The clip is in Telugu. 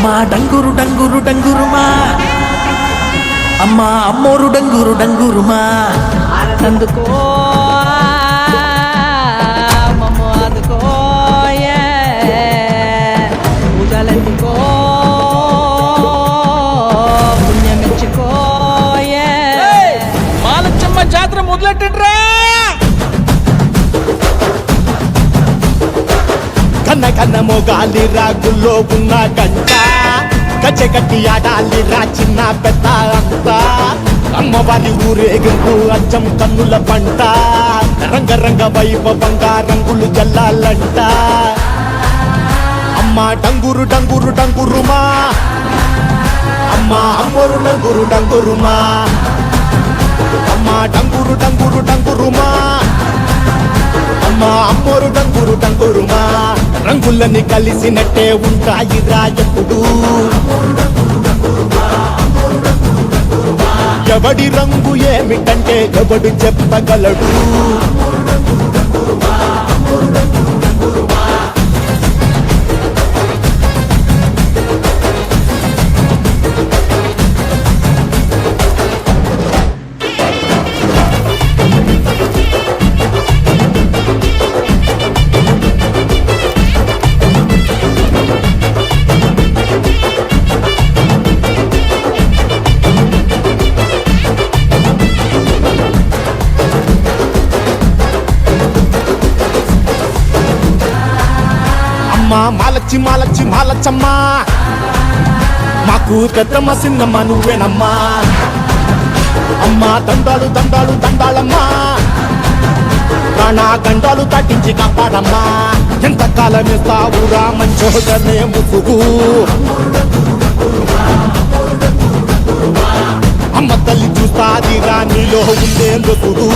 అమ్మా డంగురు డంగురు డంగురుమా, అమ్మా అమ్మోరు డంగురు డంగురుమా. అందుకో మమ్మ అందుకో పూజలందుకో పుణ్యమిచ్చుకో మాలచ్చమ్మ జాతర మొదలెట్టండ్రా. కన్న కన్న మోగాలి రాగుల్లో ఉన్న గంట, గచ్చగట్టి ఆడాలి రా చిన్న పెద్ద అంతా. అమ్మవారి ఊరేగింపు అచ్చం కన్నుల పంట, రంగరంగ వైభవంగా రంగులు జల్లాలంట. అమ్మ డంగురు డంగురు డంగురుమా, అమ్మ అమ్మోరు డంగురు డంగురుమా. అమ్మ డంగురు డంగురు డంగురుమా, అమ్మ అమ్మోరు డంగురు డంగురుమా. రంగులని కలిసినట్టే ఉంటాయి రా ఎప్పుడు, ఎవడి రంగు ఏమిటంటే ఎవడు చెప్పగలడు. మాలచ్చి మాలచ్చి మాలచ్చమ్మా, మాకు పెద్దమ్మ సిన్నమ్మ నువ్వేనమ్మా. అమ్మా దండాలు దండాలు దండాలమ్మా, ప్రాణా గండాలు తట్టించి కాపాడమ్మా. ఎంతకాలం ఇస్తావురా మంచోదనే ముసుగు, అమ్మ తల్లి చూస్తాదిరా నీలో ఉండే లొసుగు.